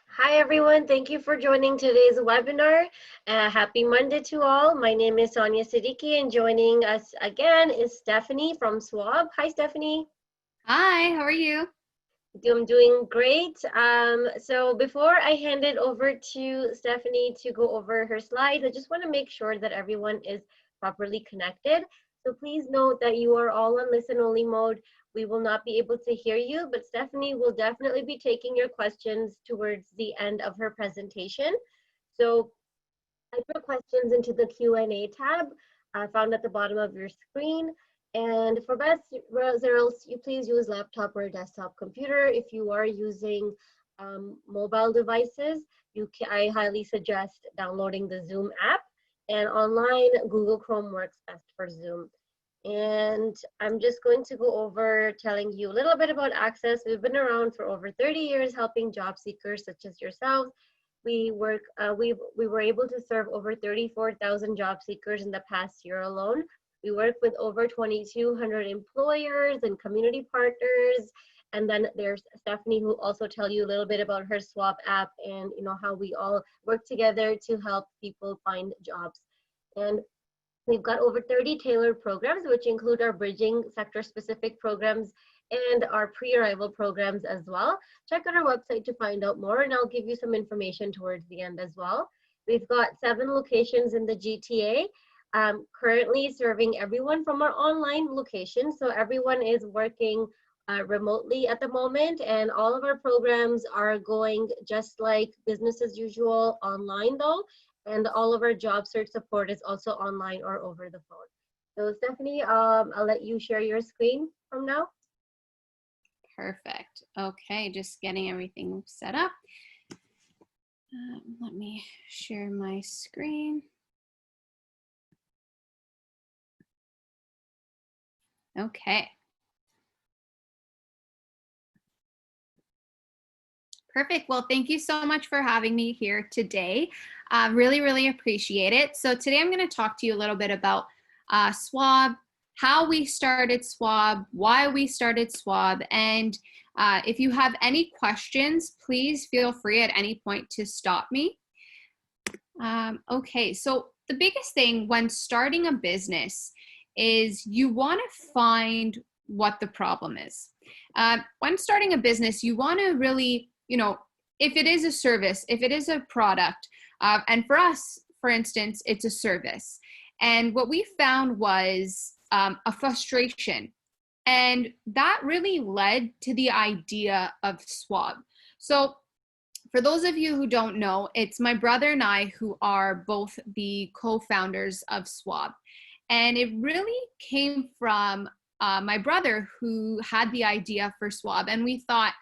Hi, everyone. Thank you for joining today's webinar. Happy Monday to all. My name is Sonia Siddiqui, and joining us again is Stephanie from Swob. Hi, Stephanie. Hi, how are you? I'm doing great. So before I hand it over to Stephanie to go over her slides, I just want to make sure that everyone is properly connected. So please note that you are all on listen-only mode. We will not be able to hear you, but Stephanie will definitely be taking your questions towards the end of her presentation. So type your questions into the Q&A tab found at the bottom of your screen. And for best results, you please use laptop or desktop computer. If you are using mobile devices, I highly suggest downloading the Zoom app. And online, Google Chrome works best for Zoom. And I'm just going to go over telling you a little bit about Acces. We've been around for over 30 years helping job seekers such as yourself. We were able to serve over 34,000 job seekers in the past year alone. We work with over 2,200 employers and community partners. And then there's Stephanie, who will also tell you a little bit about her Swob app and how we all work together to help people find jobs. And we've got over 30 tailored programs, which include our bridging sector-specific programs and our pre-arrival programs as well. Check out our website to find out more, and I'll give you some information towards the end as well. We've got 7 locations in the GTA, currently serving everyone from our online location. So everyone is working remotely at the moment, and all of our programs are going just like business as usual online though. And all of our job search support is also online or over the phone. So Stephanie, I'll let you share your screen from now. Perfect. Okay, just getting everything set up. Let me share my screen. Okay. Perfect. Well, thank you so much for having me here today. Really appreciate it. So today I'm going to talk to you a little bit about Swob, how we started Swob, why we started Swob, and if you have any questions, please feel free at any point to stop me. Okay, so the biggest thing when starting a business is you want to find what the problem is. When starting a business, you want to really, if it is a service, if it is a product, and for us, for instance, it's a service. And what we found was a frustration. And that really led to the idea of Swob. So for those of you who don't know, it's my brother and I who are both the co-founders of Swob. And it really came from my brother who had the idea for Swob. And we thought,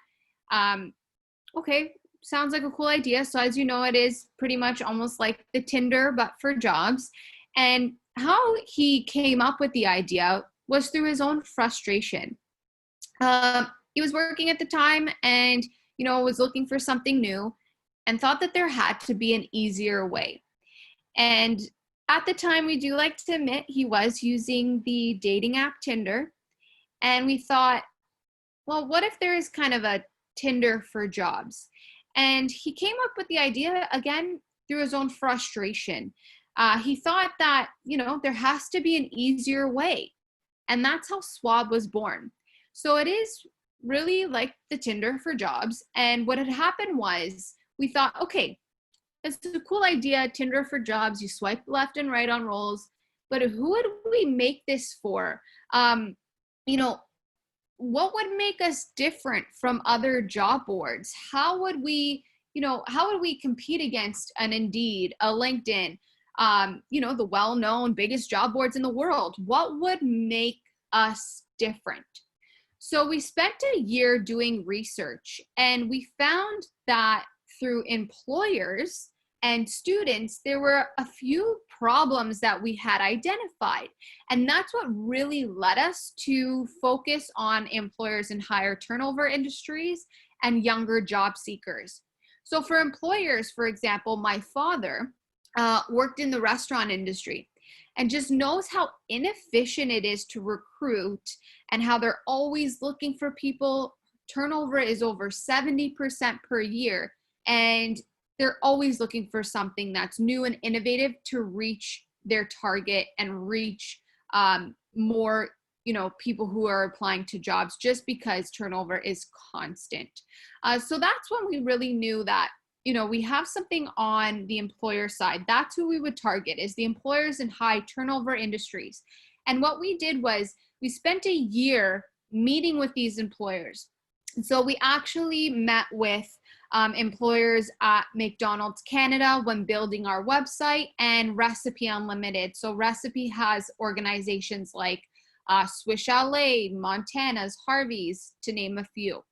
okay, sounds like a cool idea. So as you know, it is pretty much almost like the Tinder, but for jobs. And how he came up with the idea was through his own frustration. He was working at the time and, was looking for something new and thought that there had to be an easier way. And at the time, we do like to admit he was using the dating app Tinder. And we thought, well, what if there is kind of a Tinder for jobs? And he came up with the idea, again, through his own frustration. He thought that, there has to be an easier way. And that's how Swob was born. So it is really like the Tinder for jobs. And what had happened was we thought, okay, it's a cool idea, Tinder for jobs. You swipe left and right on roles. But who would we make this for? What would make us different from other job boards? How would we compete against an Indeed, a LinkedIn, the well-known biggest job boards in the world? What would make us different? So we spent a year doing research, and we found that through employers and students, there were a few problems that we had identified. And that's what really led us to focus on employers in higher turnover industries and younger job seekers. So for employers, for example, my father worked in the restaurant industry and just knows how inefficient it is to recruit and how they're always looking for people. Turnover is over 70% per year. and they're always looking for something that's new and innovative to reach their target and reach more, people who are applying to jobs, just because turnover is constant. So that's when we really knew that, we have something on the employer side. That's who we would target, is the employers in high turnover industries. And what we did was we spent a year meeting with these employers. And so we actually met with employers at McDonald's Canada when building our website, and Recipe Unlimited. So Recipe has organizations like Swiss Chalet, Montana's, Harvey's, to name a few.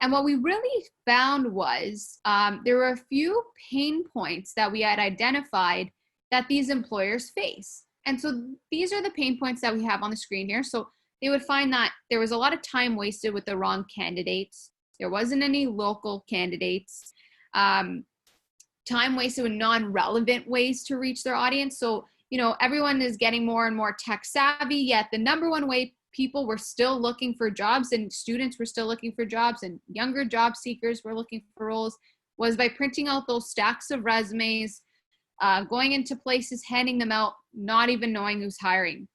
And what we really found was there were a few pain points that we had identified that these employers face. And so these are the pain points that we have on the screen here. So they would find that there was a lot of time wasted with the wrong candidates. There wasn't any local candidates. Time wasted with non-relevant ways to reach their audience. So, everyone is getting more and more tech savvy, yet the number one way people were still looking for jobs, and students were still looking for jobs, and younger job seekers were looking for roles, was by printing out those stacks of resumes, going into places, handing them out, not even knowing who's hiring.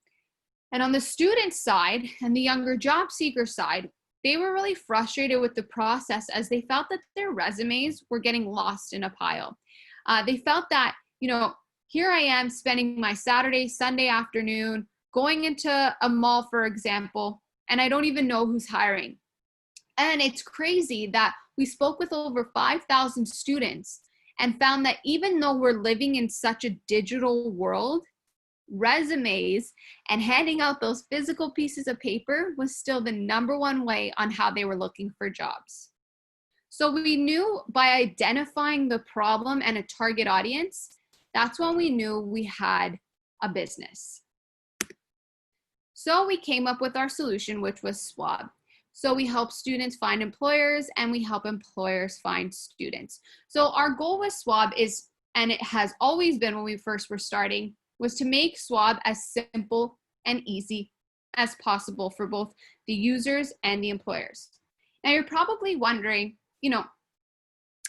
And on the student side and the younger job seeker side, they were really frustrated with the process, as they felt that their resumes were getting lost in a pile. They felt that, here I am spending my Saturday, Sunday afternoon going into a mall, for example, and I don't even know who's hiring. And it's crazy that we spoke with over 5,000 students and found that even though we're living in such a digital world, resumes and handing out those physical pieces of paper was still the number one way on how they were looking for jobs. So we knew by identifying the problem and a target audience, that's when we knew we had a business. So we came up with our solution, which was Swob. So we help students find employers, and we help employers find students. So our goal with Swob is, and it has always been when we first were starting, was to make Swob as simple and easy as possible for both the users and the employers. Now you're probably wondering,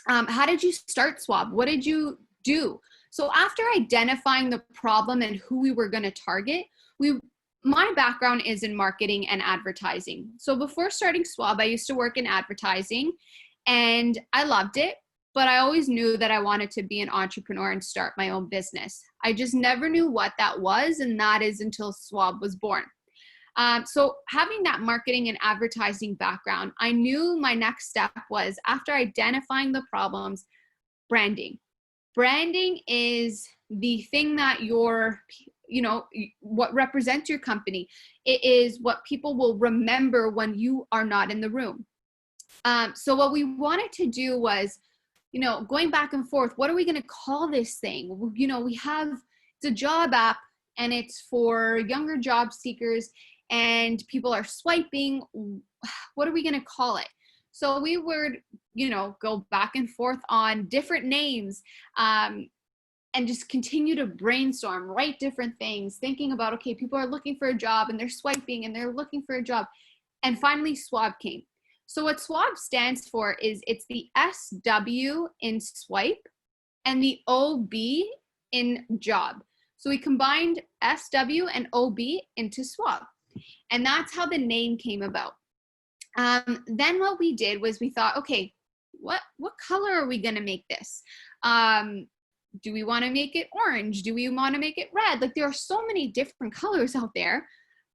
how did you start Swob? What did you do? So after identifying the problem and who we were going to target, my background is in marketing and advertising. So before starting Swob, I used to work in advertising, and I loved it, but I always knew that I wanted to be an entrepreneur and start my own business. I just never knew what that was, and that is until Swob was born. So having that marketing and advertising background, I knew my next step was, after identifying the problems, branding. Branding is the thing that what represents your company. It is what people will remember when you are not in the room. So what we wanted to do was, going back and forth, what are we going to call this thing? It's a job app, and it's for younger job seekers, and people are swiping. What are we going to call it? So we would, go back and forth on different names, and just continue to brainstorm, write different things, thinking about, okay, people are looking for a job and they're swiping and they're looking for a job. And finally, Swob came. So what Swob stands for is, it's the SW in swipe and the OB in job. So we combined SW and OB into Swob. And that's how the name came about. Then what we did was we thought, okay, what color are we going to make this? Do we want to make it orange? Do we want to make it red? Like, there are so many different colors out there.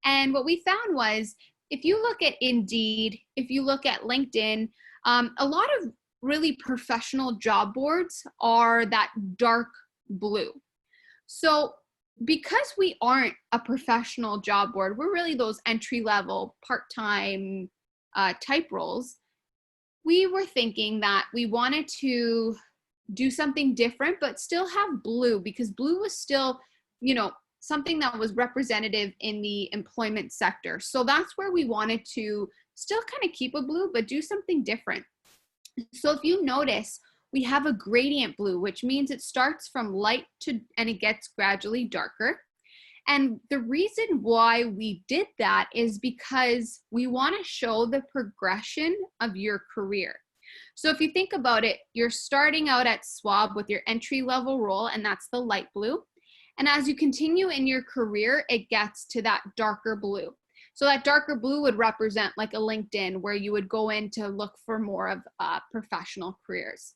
And what we found was, if you look at Indeed, if you look at LinkedIn, a lot of really professional job boards are that dark blue. So because we aren't a professional job board, we're really those entry-level, part-time type roles. We were thinking that we wanted to do something different, but still have blue, because blue was still, something that was representative in the employment sector. So that's where we wanted to still kind of keep a blue, but do something different. So if you notice, we have a gradient blue, which means it starts from light and it gets gradually darker. And the reason why we did that is because we want to show the progression of your career. So if you think about it, you're starting out at Swob with your entry-level role, and that's the light blue. And as you continue in your career, it gets to that darker blue. So that darker blue would represent like a LinkedIn, where you would go in to look for more of professional careers.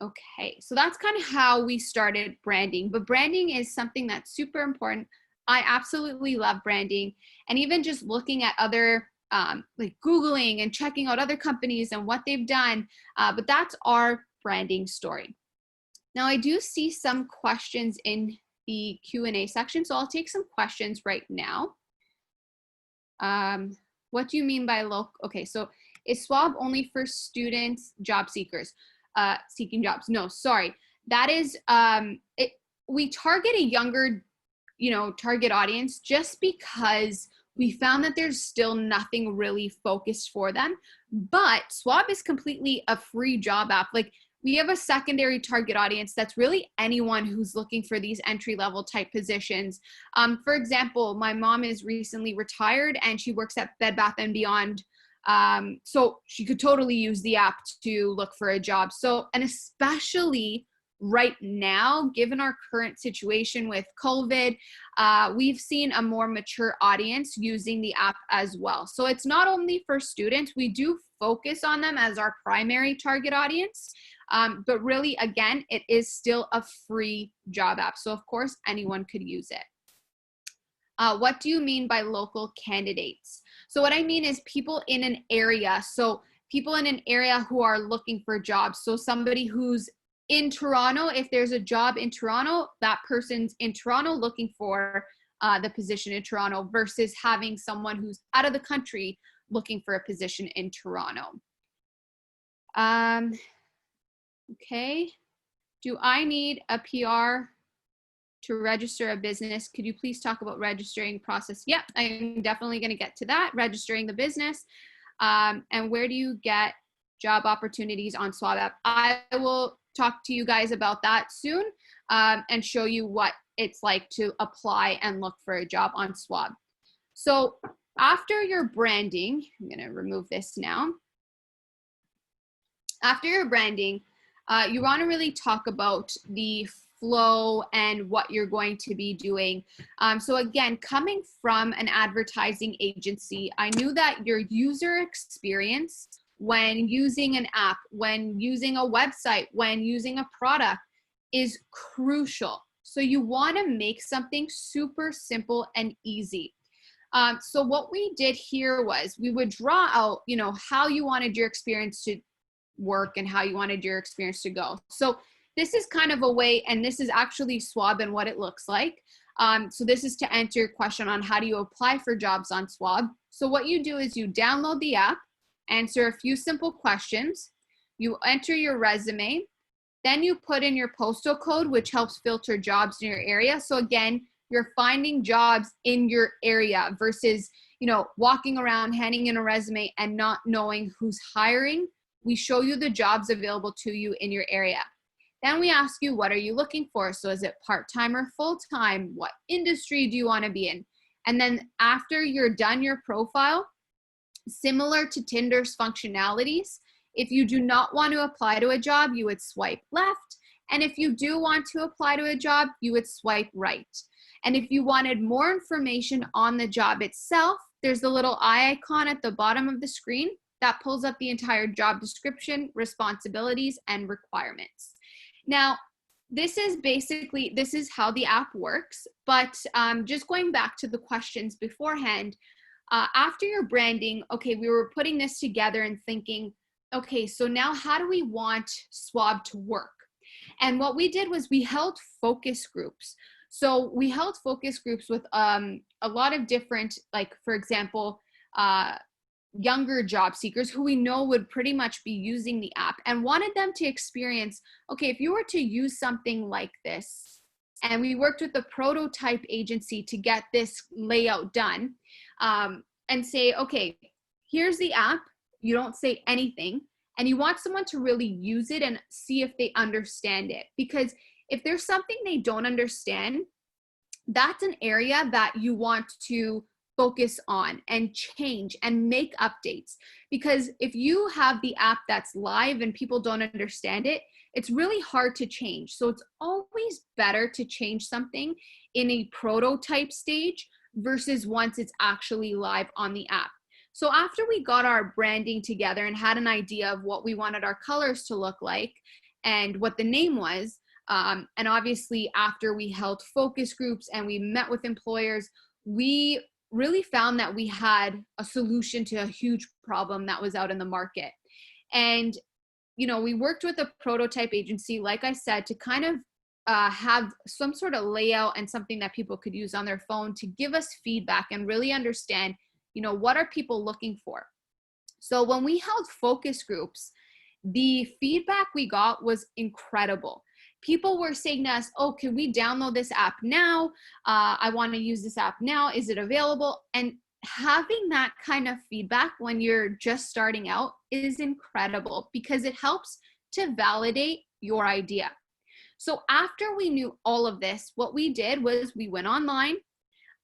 Okay, so that's kind of how we started branding. But branding is something that's super important. I absolutely love branding, and even just looking at other, like Googling and checking out other companies and what they've done. But that's our branding story. Now, I do see some questions in the Q&A section, so I'll take some questions right now. What do you mean by local? Okay, so is Swob only for students, job seekers, seeking jobs? No, sorry. That is, we target a younger, target audience just because we found that there's still nothing really focused for them. But Swob is completely a free job app. Like, we have a secondary target audience that's really anyone who's looking for these entry-level type positions. For example, my mom is recently retired and she works at Bed Bath & Beyond. So she could totally use the app to look for a job. So, and especially right now, given our current situation with COVID, we've seen a more mature audience using the app as well. So it's not only for students, we do focus on them as our primary target audience. But really, again, it is still a free job app. So of course, anyone could use it. What do you mean by local candidates? So what I mean is people in an area. So people in an area who are looking for jobs. So somebody who's in Toronto, if there's a job in Toronto, that person's in Toronto looking for the position in Toronto, versus having someone who's out of the country looking for a position in Toronto. Okay. Do I need a PR to register a business? Could you please talk about registering process? Yep, I'm definitely going to get to that, registering the business. And where do you get job opportunities on Swob app? I will talk to you guys about that soon, and show you what it's like to apply and look for a job on Swob. So after your branding, I'm going to remove this now. After your branding, you want to really talk about the flow and what you're going to be doing. So again, coming from an advertising agency, I knew that your user experience when using an app, when using a website, when using a product is crucial. So you want to make something super simple and easy. So what we did here was we would draw out, how you wanted your experience to work and how you wanted your experience to go. So this is kind of a way, and this is actually Swob and what it looks like. So this is to answer your question on how do you apply for jobs on Swob. So what you do is you download the app, answer a few simple questions, you enter your resume, then you put in your postal code, which helps filter jobs in your area. So again, you're finding jobs in your area versus, walking around, handing in a resume and not knowing who's hiring. We show you the jobs available to you in your area. Then we ask you, what are you looking for? So is it part-time or full-time? What industry do you want to be in? And then after you're done your profile, similar to Tinder's functionalities, if you do not want to apply to a job, you would swipe left. And if you do want to apply to a job, you would swipe right. And if you wanted more information on the job itself, there's the little eye icon at the bottom of the screen that pulls up the entire job description, responsibilities, and requirements. Now, this is how the app works, but just going back to the questions beforehand, after your branding, okay, we were putting this together and thinking, okay, so now how do we want Swob to work? And what we did was we held focus groups. So we held focus groups with a lot of different, like, for example, younger job seekers who we know would pretty much be using the app, and wanted them to experience, okay, if you were to use something like this, and we worked with a prototype agency to get this layout done, and say, okay, here's the app, you don't say anything, and you want someone to really use it and see if they understand it. Because if there's something they don't understand, that's an area that you want to focus on and change and make updates. Because if you have the app that's live and people don't understand it, it's really hard to change. So it's always better to change something in a prototype stage versus once it's actually live on the app. So after we got our branding together and had an idea of what we wanted our colors to look like and what the name was, and obviously after we held focus groups and we met with employers, we really found that we had a solution to a huge problem that was out in the market. And, you know, we worked with a prototype agency, like I said, to kind of have some sort of layout and something that people could use on their phone to give us feedback and really understand, you know, what are people looking for. So when we held focus groups, the feedback we got was incredible. People were saying to us, oh, can we download this app now? I want to use this app now. Is it available? And having that kind of feedback when you're just starting out is incredible because it helps to validate your idea. So after we knew all of this, what we did was we went online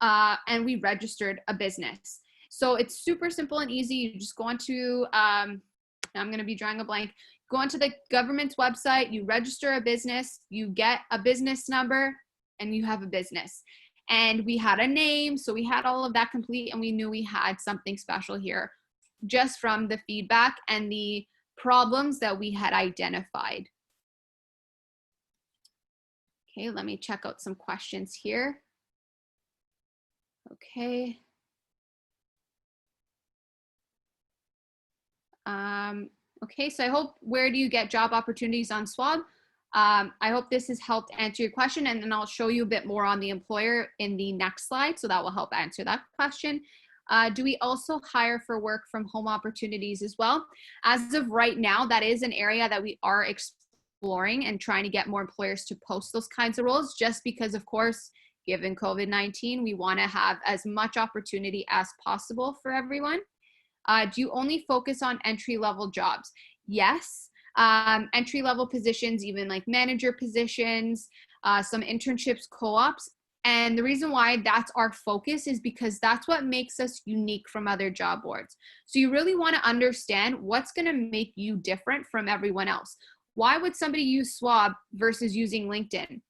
and we registered a business. So it's super simple and easy. You just go onto, I'm going to be drawing a blank. Go onto the government's website, you register a business, you get a business number, and you have a business. And we had a name, so we had all of that complete, and we knew we had something special here just from the feedback and the problems that we had identified. Okay, let me check out some questions here. Okay. Okay, so I hope, where do you get job opportunities on Swob? I hope this has helped answer your question, and then I'll show you a bit more on the employer in the next slide, so that will help answer that question. Do we also hire for work from home opportunities as well? As of right now, that is an area that we are exploring and trying to get more employers to post those kinds of roles, just because, of course, given COVID-19, we want to have as much opportunity as possible for everyone. Do you only focus on entry-level jobs? Yes. Entry-level positions, even like manager positions, some internships, co-ops. And the reason why that's our focus is because that's what makes us unique from other job boards. So you really want to understand what's going to make you different from everyone else. Why would somebody use Swob versus using LinkedIn?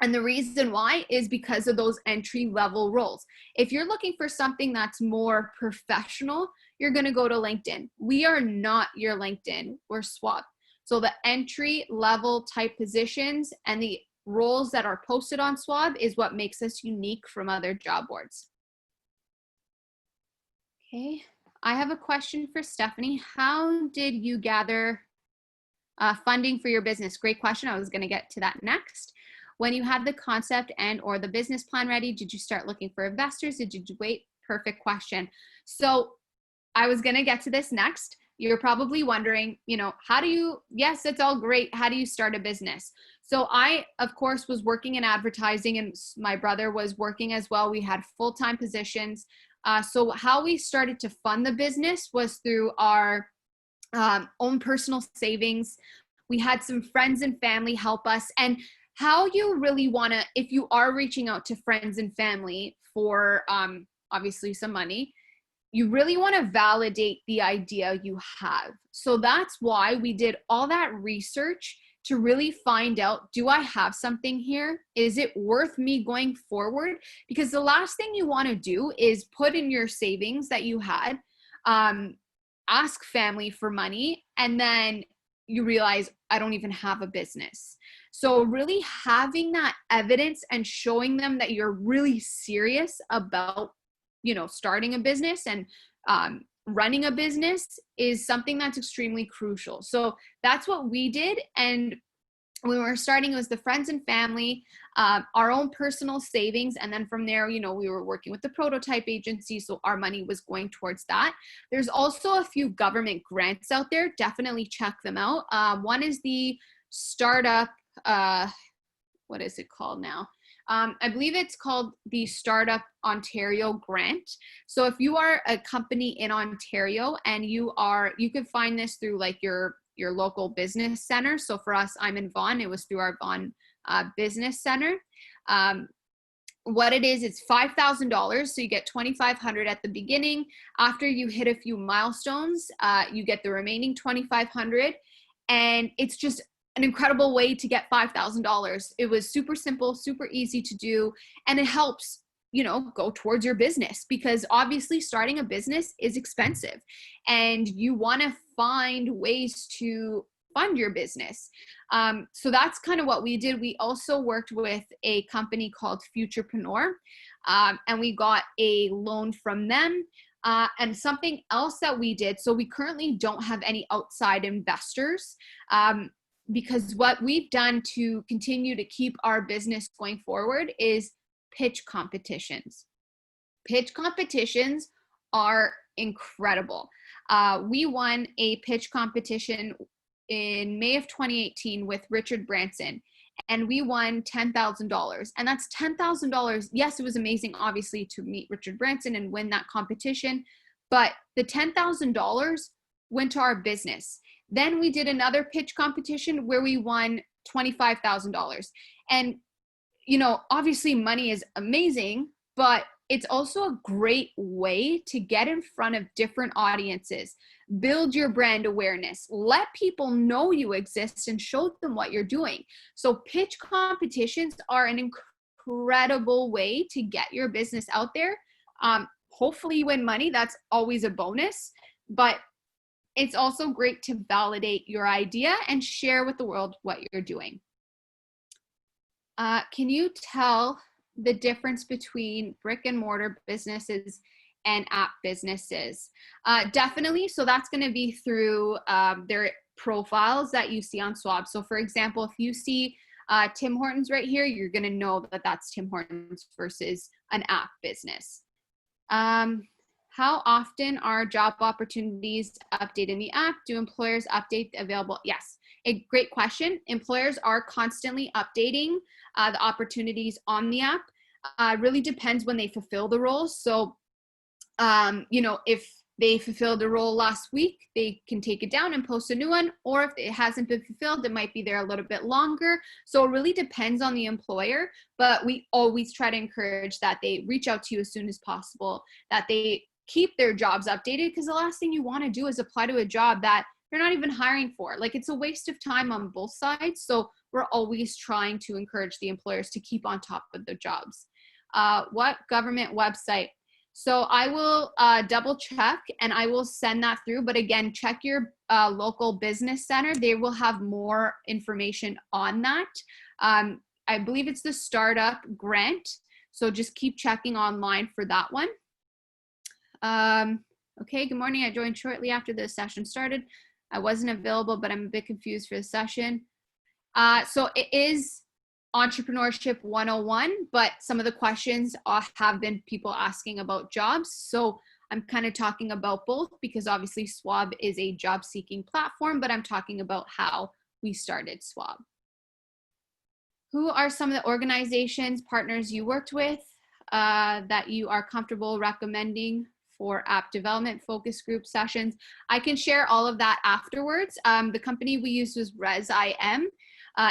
And the reason why is because of those entry-level roles. If you're looking for something that's more professional, you're going to go to LinkedIn. We are not your LinkedIn, we're Swob. So the entry-level type positions and the roles that are posted on Swob is what makes us unique from other job boards. Okay, I have a question for Stephanie. How did you gather funding for your business? Great question. I was going to get to that next. When you had the concept and or the business plan ready, did you start looking for investors? Did you wait? Perfect question. So I was going to get to this next. You're probably wondering, you know, how do you, yes, it's all great. How do you start a business? So I, of course, was working in advertising and my brother was working as well. We had full-time positions. So how we started to fund the business was through our own personal savings. We had some friends and family help us. And how you really want to, if you are reaching out to friends and family for obviously some money, you really want to validate the idea you have. So that's why we did all that research to really find out, do I have something here? Is it worth me going forward? Because the last thing you want to do is put in your savings that you had, ask family for money, and then you realize I don't even have a business. So really having that evidence and showing them that you're really serious about, you know, starting a business and running a business is something that's extremely crucial. So that's what we did. And when we were starting, it was the friends and family, our own personal savings. And then from there, you know, we were working with the prototype agency. So our money was going towards that. There's also a few government grants out there. Definitely check them out. One is the startup, what is it called now? I believe it's called the Startup Ontario Grant. So if you are a company in Ontario and you can find this through like your local business center. So for us, I'm in Vaughan. It was through our Vaughan Business Center. what it is, it's $5,000. So you get $2,500 at the beginning. After you hit a few milestones, you get the remaining $2,500. And it's just an incredible way to get $5,000. It was super simple, super easy to do. And it helps, go towards your business, because obviously starting a business is expensive and you want to find ways to fund your business. So that's kind of what we did. We also worked with a company called Futurepreneur, and we got a loan from them. And something else that we did, so we currently don't have any outside investors, because what we've done to continue to keep our business going forward is pitch competitions. Pitch competitions are incredible. We won a pitch competition in May of 2018 with Richard Branson, and we won $10,000. And that's $10,000. Yes, it was amazing, obviously, to meet Richard Branson and win that competition, but the $10,000 went to our business. Then we did another pitch competition where we won $25,000. And, obviously money is amazing, but it's also a great way to get in front of different audiences, build your brand awareness, let people know you exist, and show them what you're doing. So pitch competitions are an incredible way to get your business out there. Hopefully you win money. That's always a bonus, but it's also great to validate your idea and share with the world what you're doing. Can you tell the difference between brick and mortar businesses and app businesses? Definitely. So that's going to be through their profiles that you see on Swob. So for example, if you see Tim Hortons right here, you're going to know that that's Tim Hortons versus an app business. How often are job opportunities updated in the app? Do employers update the available? Yes, a great question. Employers are constantly updating the opportunities on the app. Really depends when they fulfill the role. So, if they fulfilled the role last week, they can take it down and post a new one. Or if it hasn't been fulfilled, it might be there a little bit longer. So it really depends on the employer, but we always try to encourage that they reach out to you as soon as possible, that they keep their jobs updated, because the last thing you want to do is apply to a job that you're not even hiring for. Like, it's a waste of time on both sides. So we're always trying to encourage the employers to keep on top of the jobs. What government website? So I will double check and I will send that through. But again, check your local business center. They will have more information on that. I believe it's the startup grant. So just keep checking online for that one. Okay, good morning. I joined shortly after the session started. I wasn't available, but I'm a bit confused for the session. So it is Entrepreneurship 101, but some of the questions have been people asking about jobs. So I'm kind of talking about both, because obviously Swob is a job seeking platform, but I'm talking about how we started Swob. Who are some of the organizations, partners you worked with that you are comfortable recommending for app development focus group sessions? I can share all of that afterwards. The company we used was ResIM.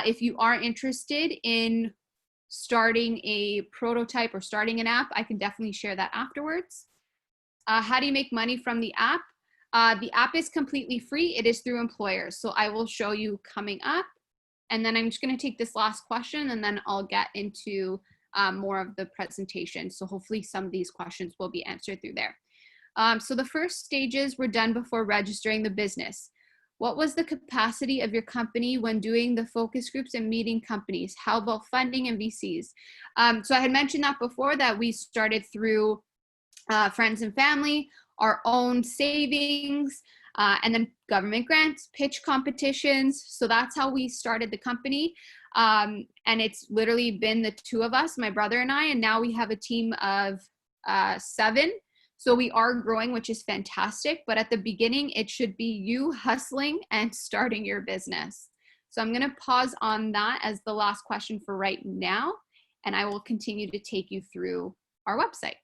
If you are interested in starting a prototype or starting an app, I can definitely share that afterwards. How do you make money from the app? The app is completely free. It is through employers. So I will show you coming up. And then I'm just going to take this last question and then I'll get into more of the presentation. So hopefully some of these questions will be answered through there. So the first stages were done before registering the business. What was the capacity of your company when doing the focus groups and meeting companies? How about funding and VCs? So I had mentioned that before, that we started through friends and family, our own savings, and then government grants, pitch competitions. So that's how we started the company. And it's literally been the two of us, my brother and I, and now we have a team of 7. So we are growing, which is fantastic. But at the beginning, it should be you hustling and starting your business. So I'm going to pause on that as the last question for right now. And I will continue to take you through our website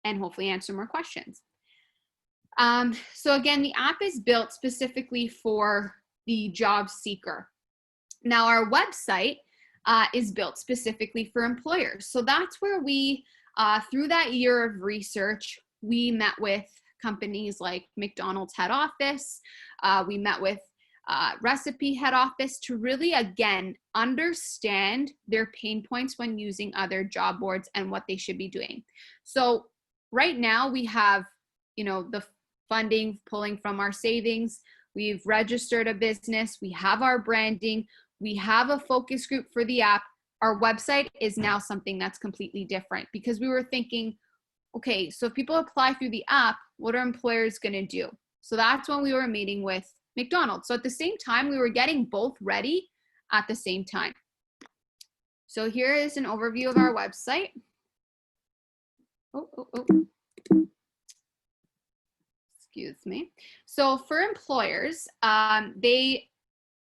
and hopefully answer more questions. So again, the app is built specifically for the job seeker. Now our website, is built specifically for employers. So that's where we, through that year of research, we met with companies like McDonald's head office. We met with Recipe head office to really, again, understand their pain points when using other job boards and what they should be doing. So right now we have, the funding pulling from our savings. We've registered a business. We have our branding. We have a focus group for the app. Our website is now something that's completely different because we were thinking, okay, so if people apply through the app, what are employers going to do? So that's when we were meeting with McDonald's. So at the same time, we were getting both ready at the same time. So here is an overview of our website. Excuse me. So for employers, they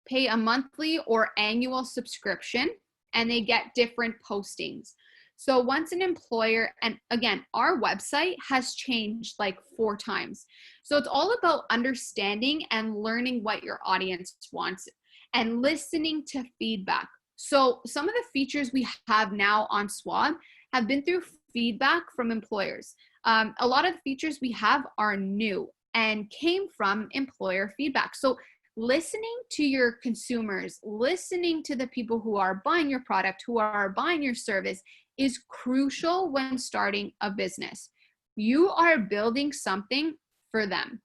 pay a monthly or annual subscription and they get different postings. So once an employer, and again, our website has changed like 4 times. So it's all about understanding and learning what your audience wants and listening to feedback. So some of the features we have now on Swob have been through feedback from employers. A lot of the features we have are new and came from employer feedback. So listening to your consumers, listening to the people who are buying your product, who are buying your service, is crucial when starting a business. You are building something for them.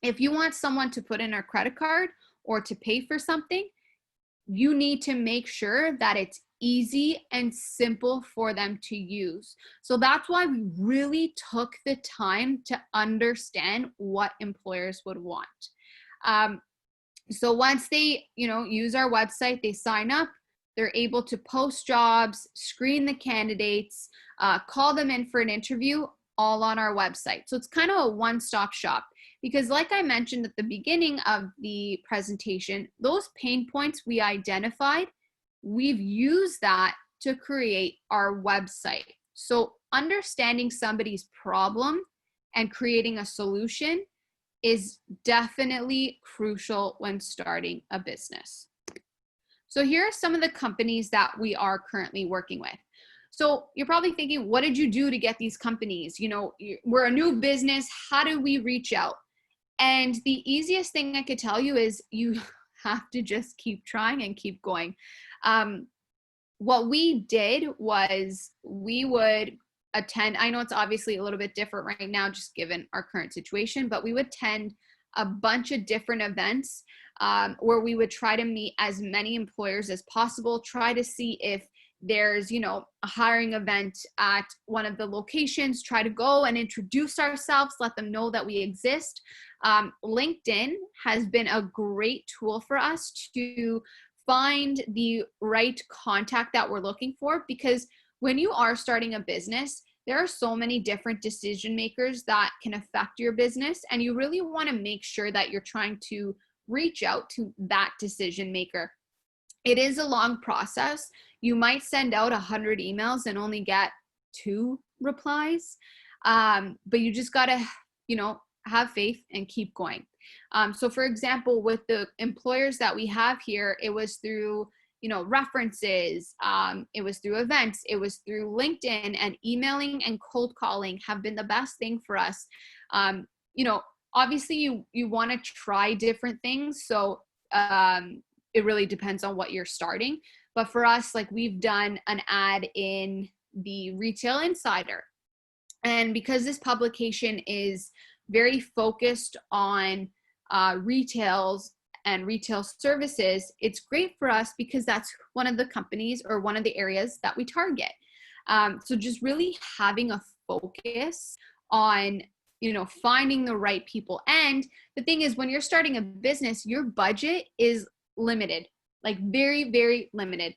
If you want someone to put in a credit card or to pay for something, you need to make sure that it's easy and simple for them to use. So that's why we really took the time to understand what employers would want. So once they, use our website, they sign up, they're able to post jobs, screen the candidates, call them in for an interview, all on our website. So it's kind of a one-stop shop because like I mentioned at the beginning of the presentation, those pain points we identified, we've used that to create our website. So understanding somebody's problem and creating a solution is definitely crucial when starting a business. So here are some of the companies that we are currently working with. So you're probably thinking, what did you do to get these companies? We're a new business. How do we reach out? And the easiest thing I could tell you is you have to just keep trying and keep going. What we did was we would attend, I know it's obviously a little bit different right now, just given our current situation, but we would attend a bunch of different events where we would try to meet as many employers as possible, try to see if there's, a hiring event at one of the locations, try to go and introduce ourselves, let them know that we exist. LinkedIn has been a great tool for us to find the right contact that we're looking for, because when you are starting a business, there are so many different decision makers that can affect your business, and you really want to make sure that you're trying to reach out to that decision maker. It is a long process. You might send out 100 emails and only get 2 replies, but you just got to, have faith and keep going. So for example, with the employers that we have here, it was through references, it was through events, it was through LinkedIn, and emailing and cold calling have been the best thing for us. Obviously you want to try different things. So it really depends on what you're starting. But for us, like, we've done an ad in the Retail Insider. And because this publication is very focused on retails and retail services, it's great for us because that's one of the companies or one of the areas that we target. So just really having a focus on, finding the right people. And the thing is, when you're starting a business, your budget is limited, like very, very limited.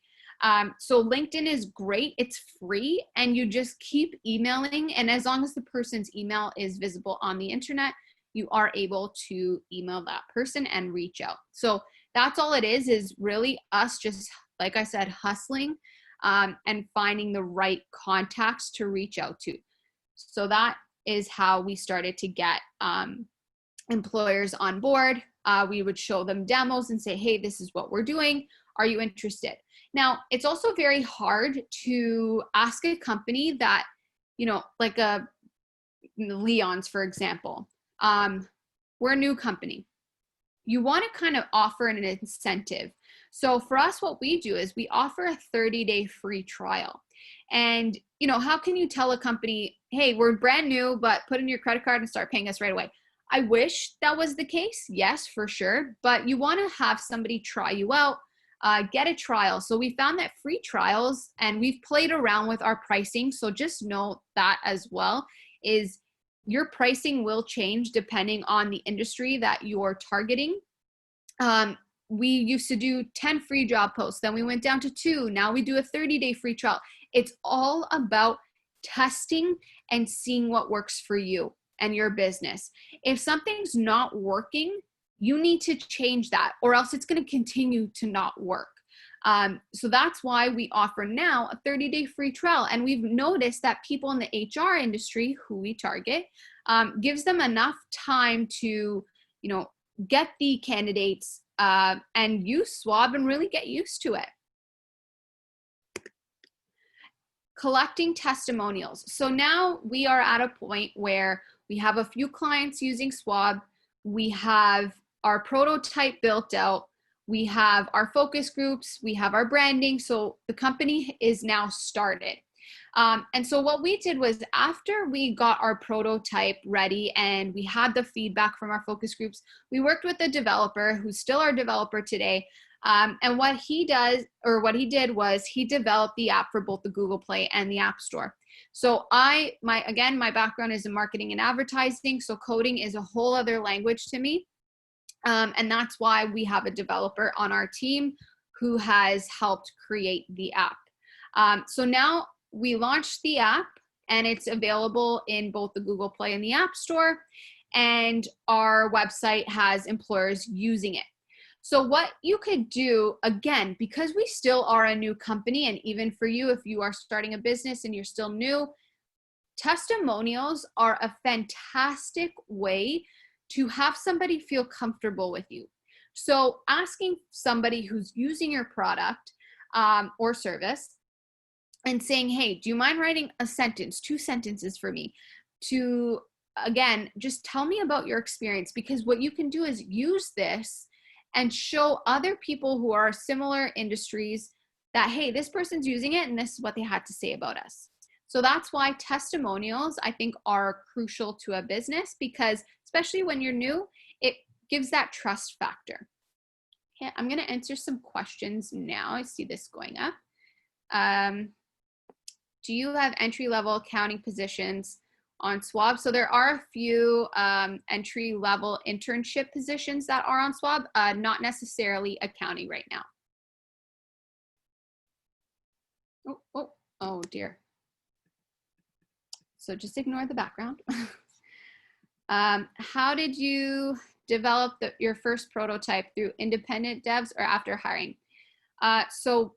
So LinkedIn is great. It's free, and you just keep emailing. And as long as the person's email is visible on the internet, you are able to email that person and reach out. So that's all it is really us just, like I said, hustling and finding the right contacts to reach out to. So that is how we started to get employers on board. We would show them demos and say, hey, this is what we're doing. Are you interested? Now, it's also very hard to ask a company that, like a Leon's, for example. We're a new company. You want to kind of offer an incentive. So for us, what we do is we offer a 30-day free trial. And, how can you tell a company, hey, we're brand new, but put in your credit card and start paying us right away? I wish that was the case. Yes, for sure. But you want to have somebody try you out, get a trial. So we found that free trials, and we've played around with our pricing. So just know that as well, is your pricing will change depending on the industry that you're targeting. We used to do 10 free job posts, then we went down to 2. Now we do a 30-day free trial. It's all about testing and seeing what works for you and your business. If something's not working, you need to change that, or else it's going to continue to not work. So that's why we offer now a 30-day free trial. And we've noticed that people in the HR industry who we target, gives them enough time to, get the candidates and use Swob and really get used to it. Collecting testimonials. So now we are at a point where we have a few clients using Swob. We have our prototype built out. We have our focus groups. We have our branding. So the company is now started. And so what we did was, after we got our prototype ready and we had the feedback from our focus groups, we worked with a developer who's still our developer today. And what he did was he developed the app for both the Google Play and the App Store. So my background is in marketing and advertising. So coding is a whole other language to me. And that's why we have a developer on our team who has helped create the app. So now we launched the app, and it's available in both the Google Play and the App Store. And our website has employers using it. So what you could do, again, because we still are a new company, and even for you, if you are starting a business and you're still new, testimonials are a fantastic way to have somebody feel comfortable with you. So asking somebody who's using your product or service and saying, hey, do you mind writing a sentence, 2 sentences for me to, again, just tell me about your experience? Because what you can do is use this and show other people who are similar industries that, hey, this person's using it and this is what they had to say about us. So that's why testimonials, I think, are crucial to a business, because especially when you're new, it gives that trust factor. Okay, I'm going to answer some questions now. I see this going up. Do you have entry-level accounting positions on Swob? So there are a few entry-level internship positions that are on Swob, not necessarily accounting right now. Oh dear. So just ignore the background. How did you develop your first prototype, through independent devs or after hiring? So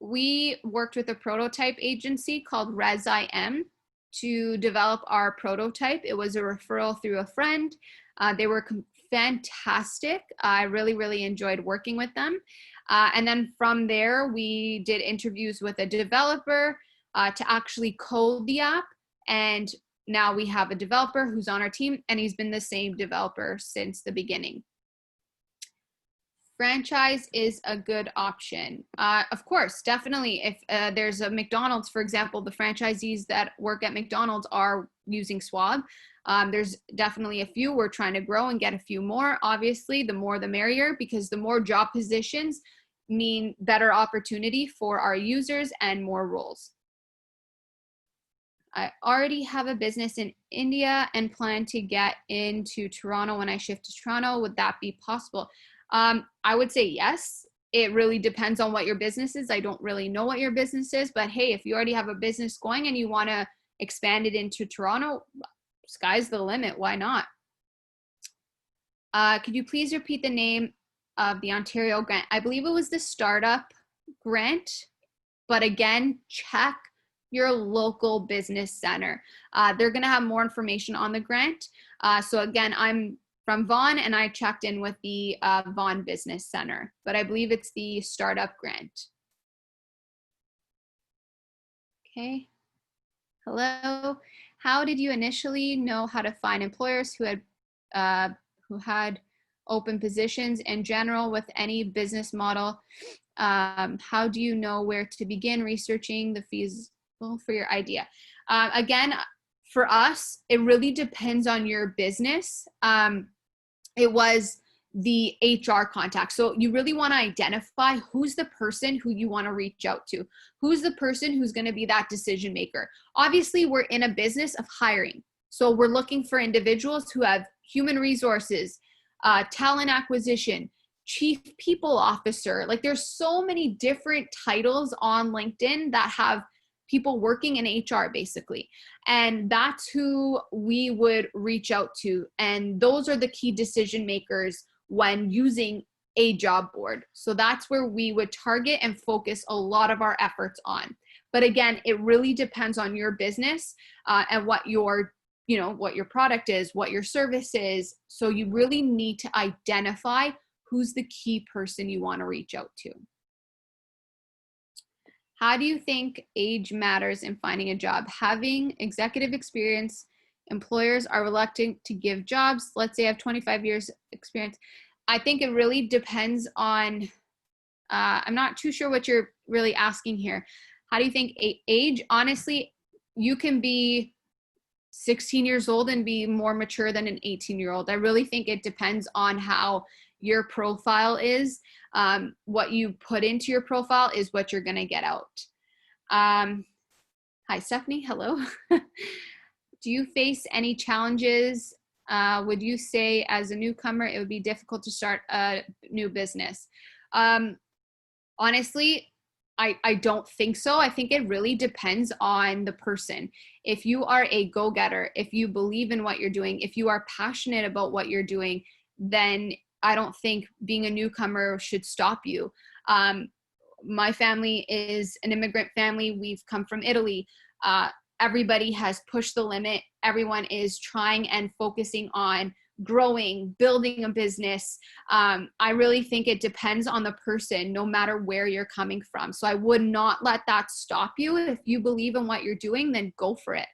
we worked with a prototype agency called ResIM to develop our prototype. It was a referral through a friend. They were fantastic. I really, really enjoyed working with them. And then from there, we did interviews with a developer to actually code the app. And now we have a developer who's on our team, and he's been the same developer since the beginning. Franchise is a good option. Of course, definitely. If there's a McDonald's, for example, the franchisees that work at McDonald's are using Swob. There's definitely a few. We're trying to grow and get a few more. Obviously, the more the merrier, because the more job positions mean better opportunity for our users and more roles. I already have a business in India and plan to get into Toronto when I shift to Toronto. Would that be possible? I would say yes. It really depends on what your business is. I don't really know what your business is, but hey, if you already have a business going and you want to expand it into Toronto, sky's the limit. Why not? Could you please repeat the name of the Ontario grant? I believe it was the startup grant, but again, check your local business center. They're going to have more information on the grant. So again, I'm from Vaughan, and I checked in with the Vaughan Business Center, but I believe it's the startup grant. Okay. Hello. How did you initially know how to find employers who had open positions in general with any business model? How do you know where to begin researching the feasible for your idea? Again, for us, it really depends on your business. It was the HR contact. So you really want to identify who's the person who you want to reach out to. Who's the person who's going to be that decision maker? Obviously, we're in a business of hiring. So we're looking for individuals who have human resources, talent acquisition, chief people officer. Like there's so many different titles on LinkedIn that have people working in HR basically. And that's who we would reach out to. And those are the key decision makers when using a job board. So that's where we would target and focus a lot of our efforts on. But again, it really depends on your business and what your product is, what your service is. So you really need to identify who's the key person you want to reach out to. How do you think age matters in finding a job? Having executive experience, employers are reluctant to give jobs. Let's say I have 25 years experience. I think it really depends on, I'm not too sure what you're really asking here. How do you think age? Honestly, you can be 16 years old and be more mature than an 18-year-old. I really think it depends on how your profile is. What you put into your profile is what you're going to get out. Hi, Stephanie. Hello. Do you face any challenges? Would you say as a newcomer, it would be difficult to start a new business? Honestly, I don't think so. I think it really depends on the person. If you are a go-getter, if you believe in what you're doing, if you are passionate about what you're doing, then I don't think being a newcomer should stop you. My family is an immigrant family. We've come from Italy. Everybody has pushed the limit. Everyone is trying and focusing on growing, building a business. I really think it depends on the person, no matter where you're coming from. So I would not let that stop you. If you believe in what you're doing, then go for it.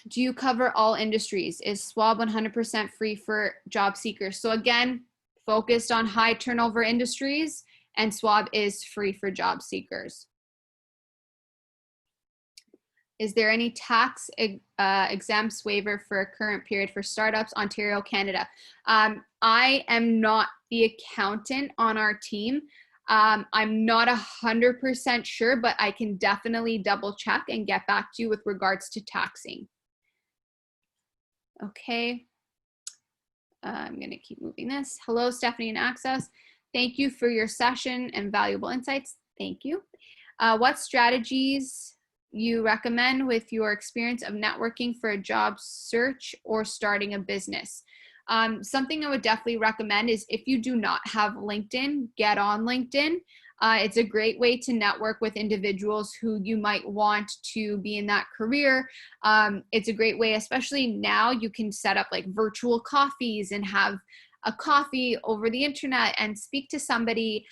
Do you cover all industries? Is Swob 100% free for job seekers? So again, focused on high turnover industries, and Swob is free for job seekers. Is there any tax exempts waiver for a current period for startups, Ontario, Canada? I am not the accountant on our team. I'm not 100% sure, but I can definitely double check and get back to you with regards to taxing. Okay. I'm going to keep moving this. Hello, Stephanie and Acces. Thank you for your session and valuable insights. Thank you. What strategies you recommend with your experience of networking for a job search or starting a business? Something I would definitely recommend is if you do not have LinkedIn, get on LinkedIn. It's a great way to network with individuals who you might want to be in that career. It's a great way, especially now you can set up like virtual coffees and have a coffee over the internet and speak to somebody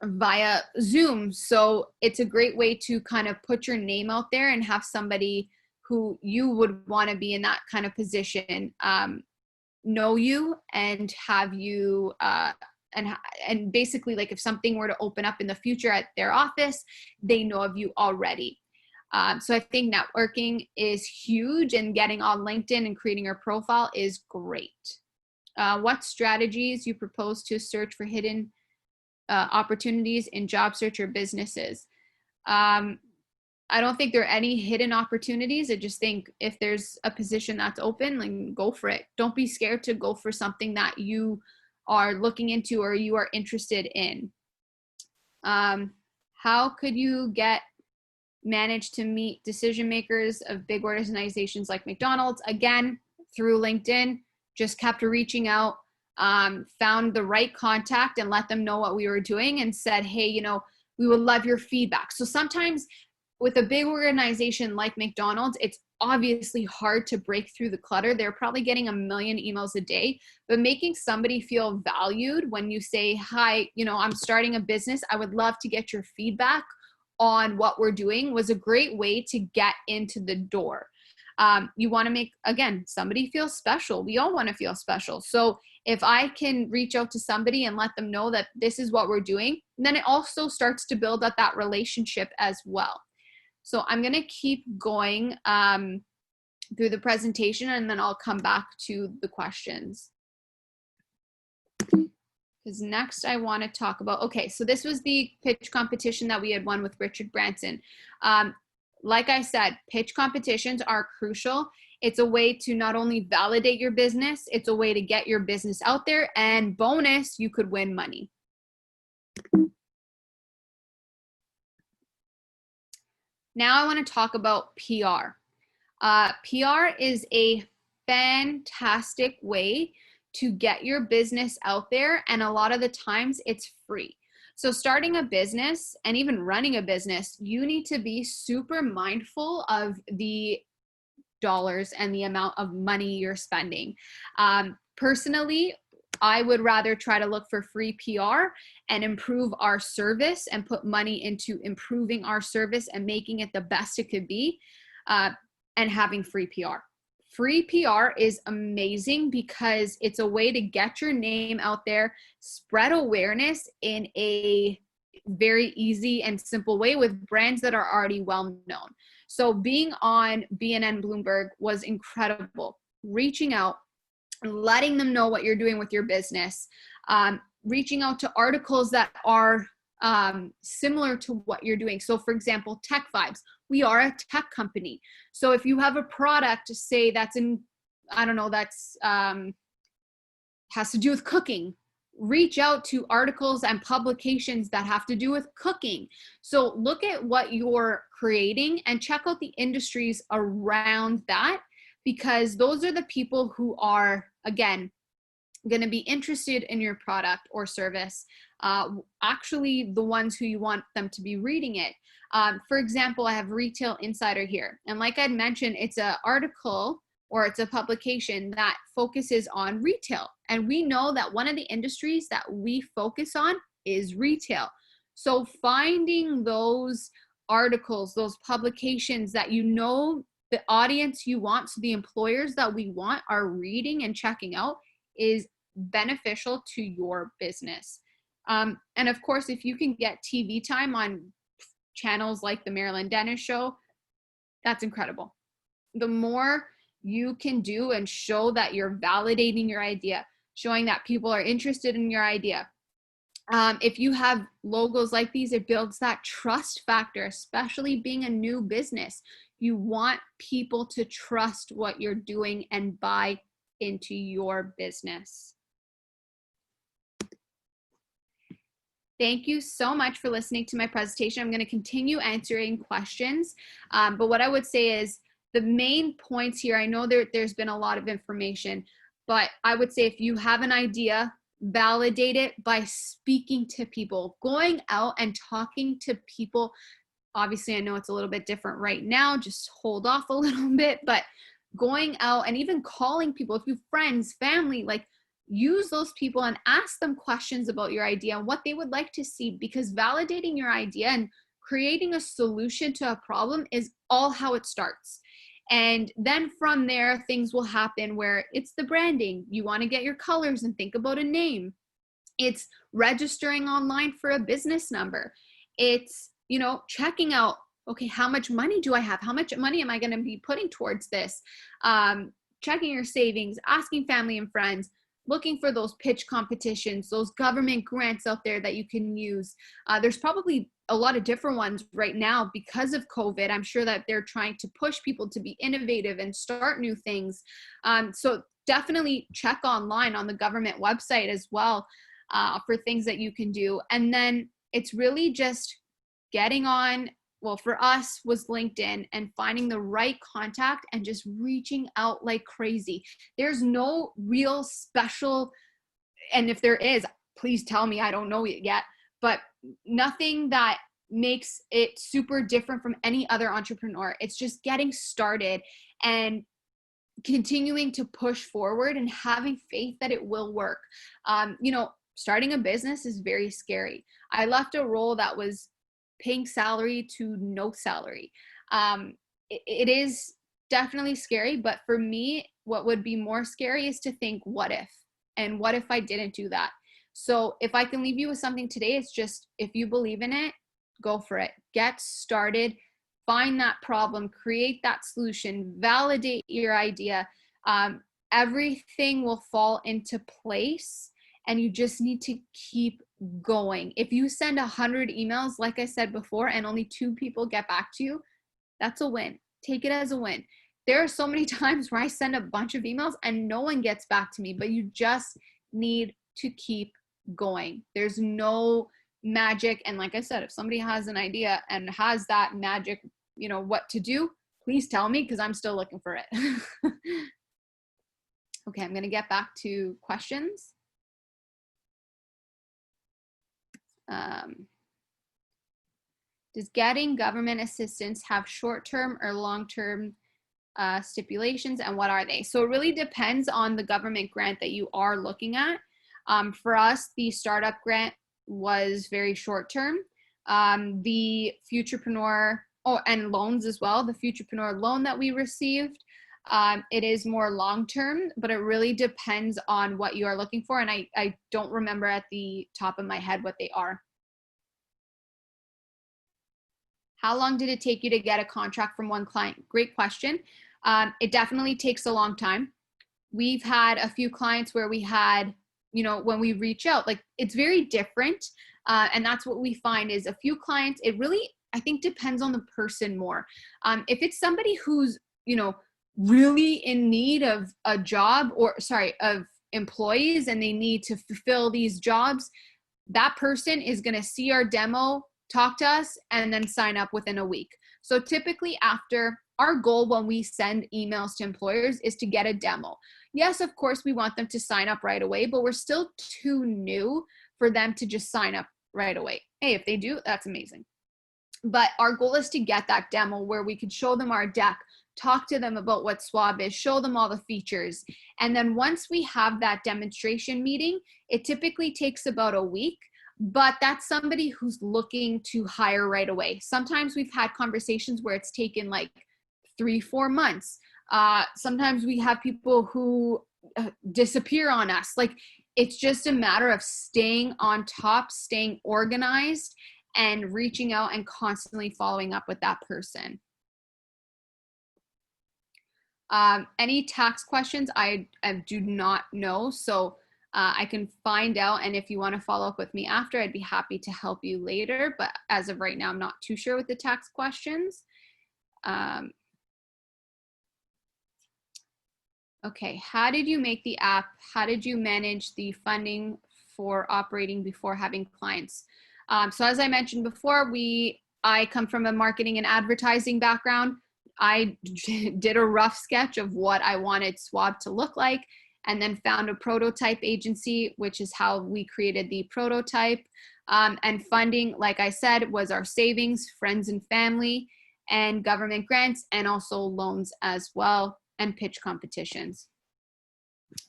via Zoom. So it's a great way to kind of put your name out there and have somebody who you would want to be in that kind of position know you and have you and basically, like if something were to open up in the future at their office, they know of you already. So I think networking is huge, and getting on LinkedIn and creating your profile is great. What strategies you propose to search for hidden opportunities in job search or businesses? I don't think there are any hidden opportunities. I just think if there's a position that's open, like go for it. Don't be scared to go for something that you are looking into or you are interested in. How could you manage to meet decision makers of big organizations like McDonald's? Again, through LinkedIn, just kept reaching out, found the right contact and let them know what we were doing and said, hey, we would love your feedback. So sometimes with a big organization like McDonald's, it's obviously hard to break through the clutter. They're probably getting a million emails a day, but making somebody feel valued when you say, hi, I'm starting a business, I would love to get your feedback on what we're doing, was a great way to get into the door. You want to make, again, somebody feel special. We all want to feel special. So if I can reach out to somebody and let them know that this is what we're doing, then it also starts to build up that relationship as well. So I'm going to keep going through the presentation, and then I'll come back to the questions. Because next I want to talk about, okay, so this was the pitch competition that we had won with Richard Branson. Like I said, pitch competitions are crucial. It's a way to not only validate your business, it's a way to get your business out there, and bonus, you could win money. Now I want to talk about PR. PR is a fantastic way to get your business out there, and a lot of the times it's free. So starting a business and even running a business, you need to be super mindful of the dollars and the amount of money you're spending. Personally, I would rather try to look for free PR and improve our service and put money into improving our service and making it the best it could be, and having free PR. Free PR is amazing because it's a way to get your name out there, spread awareness in a very easy and simple way with brands that are already well known. So being on BNN Bloomberg was incredible. Reaching out, letting them know what you're doing with your business, reaching out to articles that are similar to what you're doing. So for example, Tech Vibes, we are a tech company. So if you have a product, say that's in, I don't know, that's has to do with cooking, reach out to articles and publications that have to do with cooking. So look at what you're creating and check out the industries around that, because those are the people who are, again, going to be interested in your product or service, actually the ones who you want them to be reading it. For example, I have Retail Insider here. And like I'd mentioned, it's an article or it's a publication that focuses on retail. And we know that one of the industries that we focus on is retail. So finding those articles, those publications that you know the audience you want, so the employers that we want are reading and checking out, is beneficial to your business. And of course, if you can get TV time on channels like the Marilyn Dennis Show, that's incredible. The more you can do and show that you're validating your idea, showing that people are interested in your idea. If you have logos like these, it builds that trust factor, especially being a new business. You want people to trust what you're doing and buy into your business. Thank you so much for listening to my presentation. I'm going to continue answering questions, but what I would say is the main points here, I know there's been a lot of information, but I would say if you have an idea, validate it by speaking to people, going out and talking to people. Obviously, I know it's a little bit different right now, just hold off a little bit, but going out and even calling people, if you have friends, family, like use those people and ask them questions about your idea and what they would like to see, because validating your idea and creating a solution to a problem is all how it starts. And then from there, things will happen where it's the branding. You want to get your colors and think about a name. It's registering online for a business number. It's, checking out, okay, how much money do I have? How much money am I going to be putting towards this? Checking your savings, asking family and friends, looking for those pitch competitions, those government grants out there that you can use. There's probably a lot of different ones right now because of COVID. I'm sure that they're trying to push people to be innovative and start new things. So definitely check online on the government website as well for things that you can do. And then it's really just getting on, well, for us was LinkedIn, and finding the right contact and just reaching out like crazy. There's no real special, and if there is, please tell me, I don't know it yet, but nothing that makes it super different from any other entrepreneur. It's just getting started and continuing to push forward and having faith that it will work. You know, starting a business is very scary. I left a role that was paying salary to no salary. It is definitely scary, but for me, what would be more scary is to think, what if? And what if I didn't do that? So if I can leave you with something today, it's just, if you believe in it, go for it. Get started. Find that problem, create that solution, validate your idea. Everything will fall into place, and you just need to keep going. If you send 100 emails, like I said before, and only 2 people get back to you, that's a win. Take it as a win. There are so many times where I send a bunch of emails and no one gets back to me, but you just need to keep going. There's no magic. And like I said, if somebody has an idea and has that magic, you know, what to do, please tell me, because I'm still looking for it. Okay, I'm going to get back to questions. Does getting government assistance have short-term or long-term stipulations, and what are they? So it really depends on the government grant that you are looking at. For us, the startup grant was very short-term. The Futurepreneur, and loans as well, the Futurepreneur loan that we received, it is more long-term, but it really depends on what you are looking for. And I don't remember at the top of my head what they are. How long did it take you to get a contract from one client? Great question. It definitely takes a long time. We've had a few clients where we had, you know, when we reach out, like, it's very different. And that's what we find is a few clients, it really, I think, depends on the person more. If it's somebody who's, you know, really in need of a job, or of employees, and they need to fulfill these jobs, that person is going to see our demo, talk to us, and then sign up within a week. So typically, after, our goal when we send emails to employers is to get a demo. Yes, of course, we want them to sign up right away, but we're still too new for them to just sign up right away. Hey, if they do, that's amazing. But our goal is to get that demo where we could show them our deck, talk to them about what Swob is, show them all the features. And then once we have that demonstration meeting, it typically takes about a week, but that's somebody who's looking to hire right away. Sometimes we've had conversations where it's taken like 3-4 months. Sometimes we have people who disappear on us. Like, it's just a matter of staying on top, staying organized, and reaching out and constantly following up with that person. Any tax questions? I do not know. So I can find out. And if you want to follow up with me after, I'd be happy to help you later. But as of right now, I'm not too sure with the tax questions. Okay, how did you make the app? How did you manage the funding for operating before having clients? So as I mentioned before, I come from a marketing and advertising background. I did a rough sketch of what I wanted Swob to look like, and then found a prototype agency, which is how we created the prototype. And funding, like I said, was our savings, friends and family, and government grants, and also loans as well, and pitch competitions.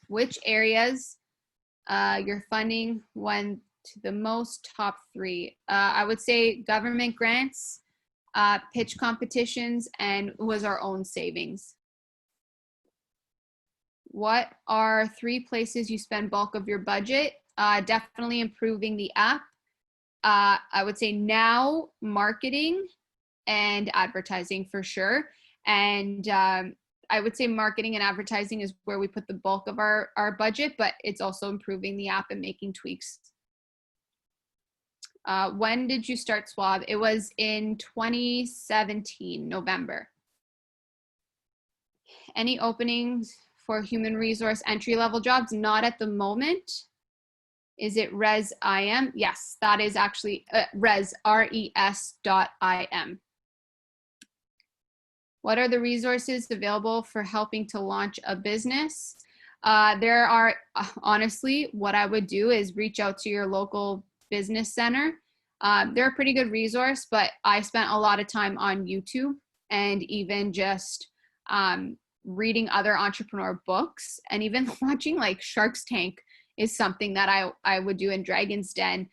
Which areas your funding went to the most? Top 3. I would say government grants, pitch competitions, and was our own savings. What are 3 places you spend bulk of your budget? Definitely improving the app. I would say now marketing and advertising for sure. And I would say marketing and advertising is where we put the bulk of our budget, but it's also improving the app and making tweaks. When did you start Swob? It was in 2017, November. Any openings for human resource entry-level jobs? Not at the moment. Is it res.im? Yes, that is actually res, res.im. What are the resources available for helping to launch a business? There are, honestly, what I would do is reach out to your local business center. They're a pretty good resource, but I spent a lot of time on YouTube, and even just reading other entrepreneur books, and even watching like Shark's Tank is something that I would do in Dragon's Den,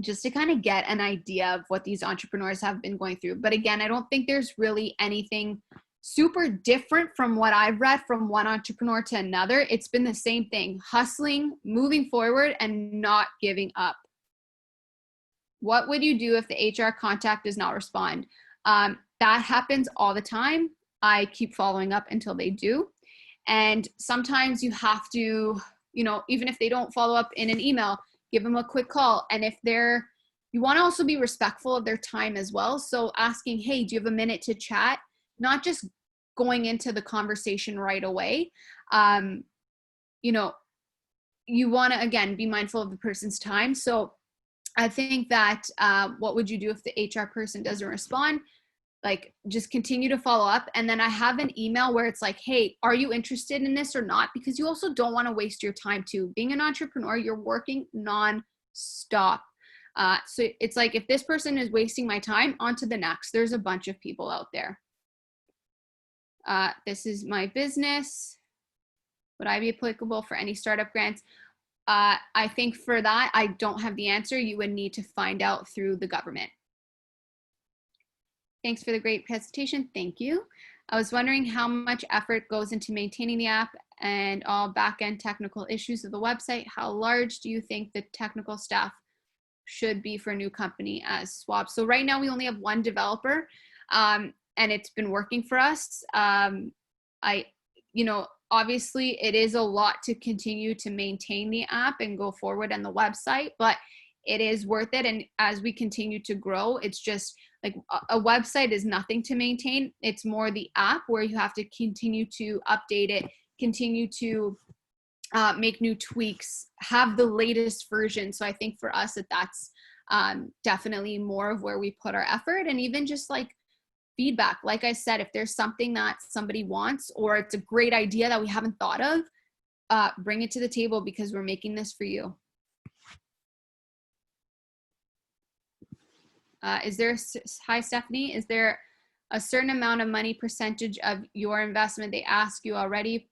just to kind of get an idea of what these entrepreneurs have been going through. But again, I don't think there's really anything super different from what I've read from one entrepreneur to another. It's been the same thing: hustling, moving forward, and not giving up. What would you do if the HR contact does not respond? That happens all the time. I keep following up until they do. And sometimes you have to, even if they don't follow up in an email, give them a quick call. And if you want to also be respectful of their time as well. So asking, hey, do you have a minute to chat? Not just going into the conversation right away. You want to, again, be mindful of the person's time. So I think that what would you do if the HR person doesn't respond? Like, just continue to follow up. And then I have an email where it's like, hey, are you interested in this or not? Because you also don't want to waste your time too. Being an entrepreneur, you're working non-stop. So it's like, if this person is wasting my time, on to the next. There's a bunch of people out there. This is my business. Would I be applicable for any startup grants? I think for that, I don't have the answer. You would need to find out through the government. Thanks for the great presentation. Thank you. I was wondering how much effort goes into maintaining the app and all back-end technical issues of the website. How large do you think the technical staff should be for a new company as Swob? So right now we only have one developer, and it's been working for us. Obviously it is a lot to continue to maintain the app and go forward on the website, but it is worth it. And as we continue to grow, it's just like a website is nothing to maintain. It's more the app where you have to continue to update it, continue to make new tweaks, have the latest version. So I think for us that's definitely more of where we put our effort. And even just like feedback, like I said, if there's something that somebody wants or it's a great idea that we haven't thought of, bring it to the table because we're making this for you. Hi, Stephanie, is there a certain amount of money percentage of your investment they ask you already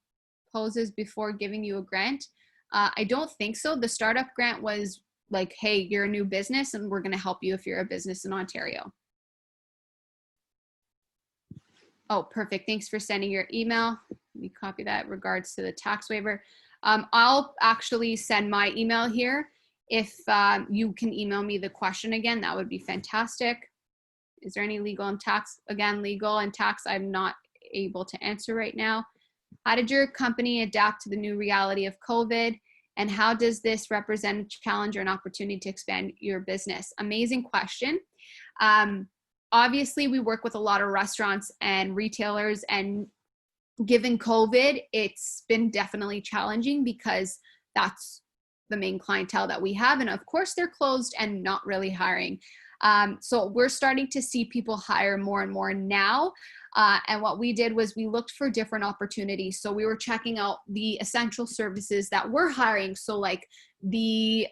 poses before giving you a grant? I don't think so. The startup grant was like, hey, you're a new business and we're going to help you if you're a business in Ontario. Oh, perfect. Thanks for sending your email. Let me copy that in regards to the tax waiver. I'll actually send my email here. If you can email me the question again, that would be fantastic. Is there any legal and tax? Again, legal and tax, I'm not able to answer right now. How did your company adapt to the new reality of COVID? And how does this represent a challenge or an opportunity to expand your business? Amazing question. Obviously, we work with a lot of restaurants and retailers, and given COVID, it's been definitely challenging because that's the main clientele that we have. And of course, they're closed and not really hiring. So we're starting to see people hire more and more now. And what we did was we looked for different opportunities. So we were checking out the essential services that we're hiring. So like the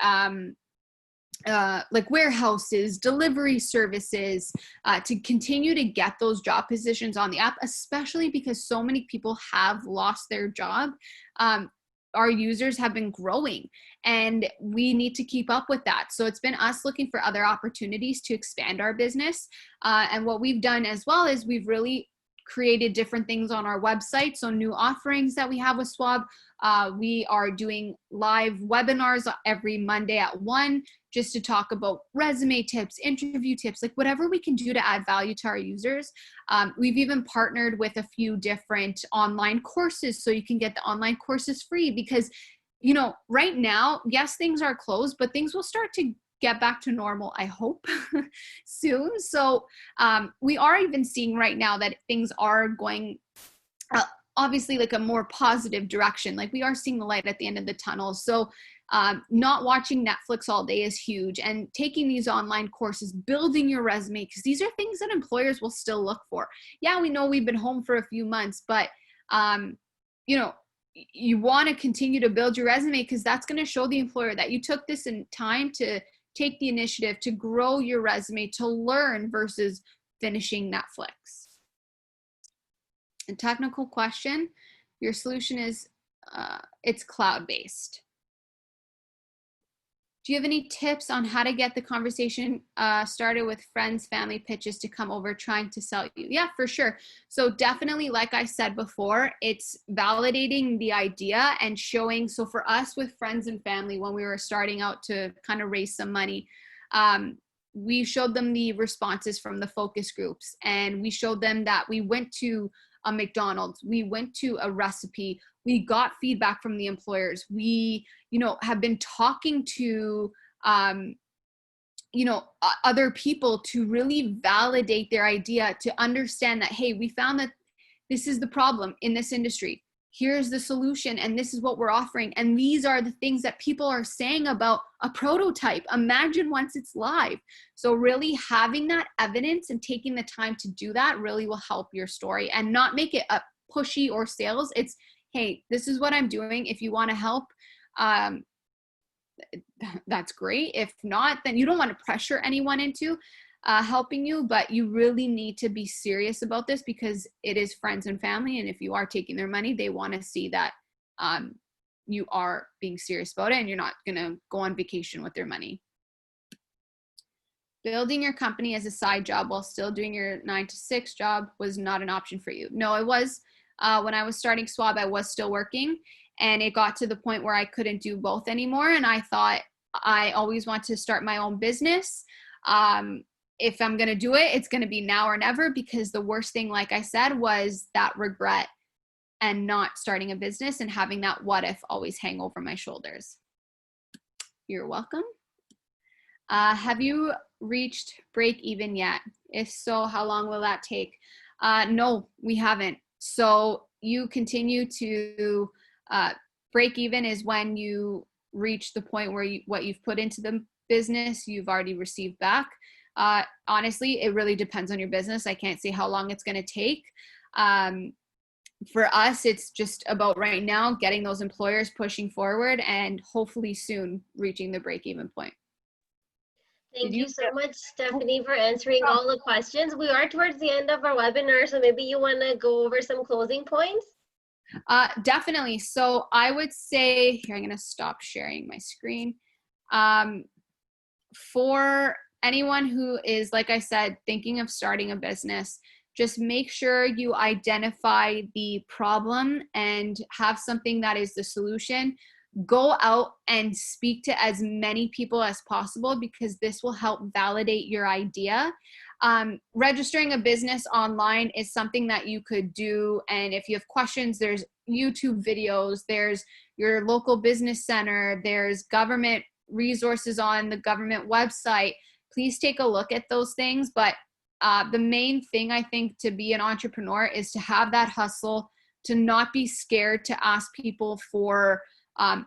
like warehouses, delivery services, to continue to get those job positions on the app, especially because so many people have lost their job. Our users have been growing and we need to keep up with that. So it's been us looking for other opportunities to expand our business. And what we've done as well is we've really created different things on our website. So new offerings that we have with Swob. We are doing live webinars every Monday at 1 just to talk about resume tips, interview tips, like whatever we can do to add value to our users. We've even partnered with a few different online courses so you can get the online courses free because, you know, right now, yes, things are closed, but things will start to get back to normal, I hope, soon. So we are even seeing right now that things are going obviously like a more positive direction. Like we are seeing the light at the end of the tunnel. So not watching Netflix all day is huge, and taking these online courses, building your resume, because these are things that employers will still look for. Yeah, we know we've been home for a few months, but you know, you want to continue to build your resume because that's going to show the employer that you took this in time to take the initiative to grow your resume, to learn versus finishing Netflix. A technical question. Your solution is, it's cloud-based. Do you have any tips on how to get the conversation started with friends, family pitches to come over trying to sell you? Yeah, for sure. So definitely, like I said before, it's validating the idea and showing. So for us with friends and family, when we were starting out to kind of raise some money, we showed them the responses from the focus groups, and we showed them that we went to a McDonald's, we went to a recipe, we got feedback from the employers, we, have been talking to, other people to really validate their idea, to understand that, hey, we found that this is the problem in this industry. Here's the solution, and this is what we're offering. And these are the things that people are saying about a prototype. Imagine once it's live. So really having that evidence and taking the time to do that really will help your story, and not make it a pushy or sales. It's, hey, this is what I'm doing. If you want to help, that's great. If not, then you don't want to pressure anyone into helping you, but you really need to be serious about this, because it is friends and family. And if you are taking their money, they want to see that you are being serious about it and you're not going to go on vacation with their money. Building your company as a side job while still doing your 9-to-6 job was not an option for you. No, it was. When I was starting Swob, I was still working, and it got to the point where I couldn't do both anymore. And I thought, I always want to start my own business. If I'm going to do it, it's going to be now or never, because the worst thing, like I said, was that regret and not starting a business and having that what if always hang over my shoulders. You're welcome. Have you reached break even yet? If so, how long will that take? No, we haven't. So you continue to break even is when you reach the point where what you've put into the business, you've already received back. Honestly, it really depends on your business. I can't say how long it's going to take. For us, it's just about right now getting those employers pushing forward and hopefully soon reaching the break-even point. Thank you so much, Stephanie, for answering all the questions. We are towards the end of our webinar, so maybe you want to go over some closing points? Definitely. So I would say, here, I'm going to stop sharing my screen. For anyone who is, like I said, thinking of starting a business, just make sure you identify the problem and have something that is the solution. Go out and speak to as many people as possible, because this will help validate your idea. Registering a business online is something that you could do. And if you have questions, there's YouTube videos, there's your local business center, there's government resources on the government website. Please take a look at those things. But the main thing, I think, to be an entrepreneur is to have that hustle, to not be scared to ask people for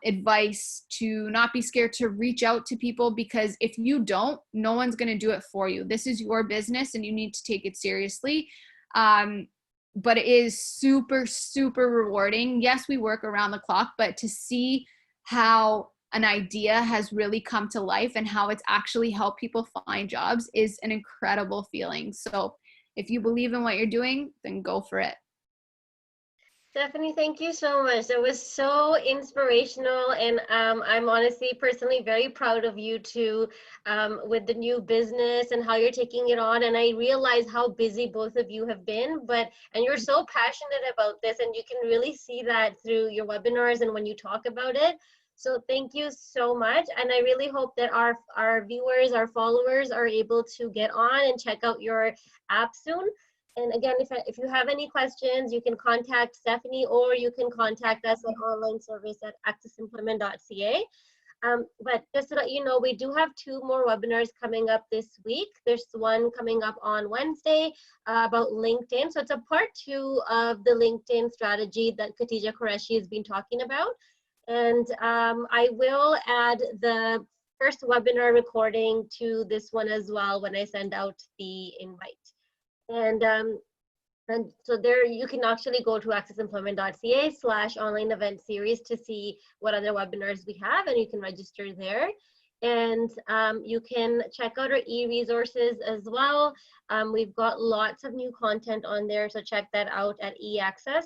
advice, to not be scared to reach out to people, because if you don't, no one's going to do it for you. This is your business and you need to take it seriously. But it is super, super rewarding. Yes, we work around the clock, but to see how an idea has really come to life and how it's actually helped people find jobs is an incredible feeling. So if you believe in what you're doing, then go for it. Stephanie, thank you so much. That was so inspirational, and I'm honestly personally very proud of you too, with the new business and how you're taking it on. And I realize how busy both of you have been, and you're so passionate about this, and you can really see that through your webinars and when you talk about it. So thank you so much, and I really hope that our viewers, our followers are able to get on and check out your app soon. And again, if you have any questions, you can contact Stephanie, or you can contact us at onlineservice@accessemployment.ca. But just to let you know, we do have 2 more webinars coming up this week. There's one coming up on Wednesday about LinkedIn. So it's a part 2 of the LinkedIn strategy that Khatija Qureshi has been talking about. And I will add the first webinar recording to this one as well when I send out the invite. And so there you can actually go to accessemployment.ca/online event series to see what other webinars we have, and you can register there. And you can check out our e-resources as well. We've got lots of new content on there, so check that out at eAccess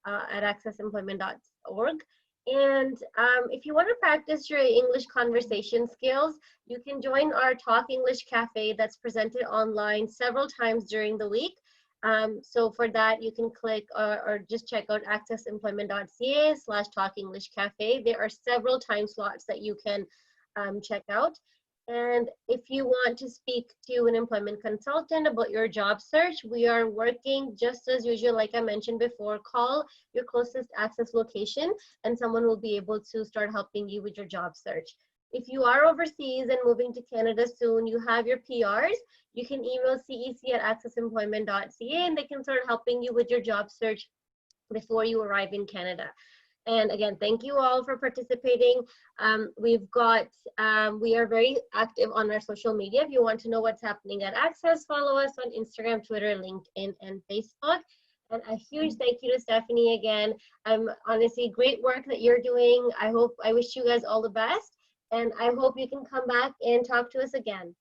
at accessemployment.org. And if you want to practice your English conversation skills, you can join our Talk English Cafe that's presented online several times during the week. So for that, you can click or just check out accessemployment.ca/Talk English Cafe. There are several time slots that you can check out. And if you want to speak to an employment consultant about your job search, we are working just as usual. Like I mentioned before, call your closest Acces location and someone will be able to start helping you with your job search. If you are overseas and moving to Canada soon, you have your PRs, you can email cec@accessemployment.ca and they can start helping you with your job search before you arrive in Canada. And again, thank you all for participating. We are very active on our social media. If you want to know what's happening at Acces, follow us on Instagram, Twitter, LinkedIn, and Facebook. And a huge thank you to Stephanie again. Honestly, great work that you're doing. I wish you guys all the best. And I hope you can come back and talk to us again.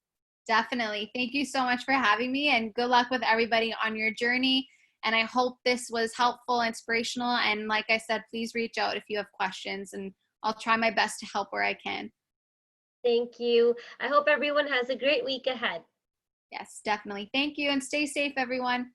Definitely. Thank you so much for having me, and good luck with everybody on your journey. And I hope this was helpful, inspirational. And like I said, please reach out if you have questions, and I'll try my best to help where I can. Thank you. I hope everyone has a great week ahead. Yes, definitely. Thank you, and stay safe, everyone.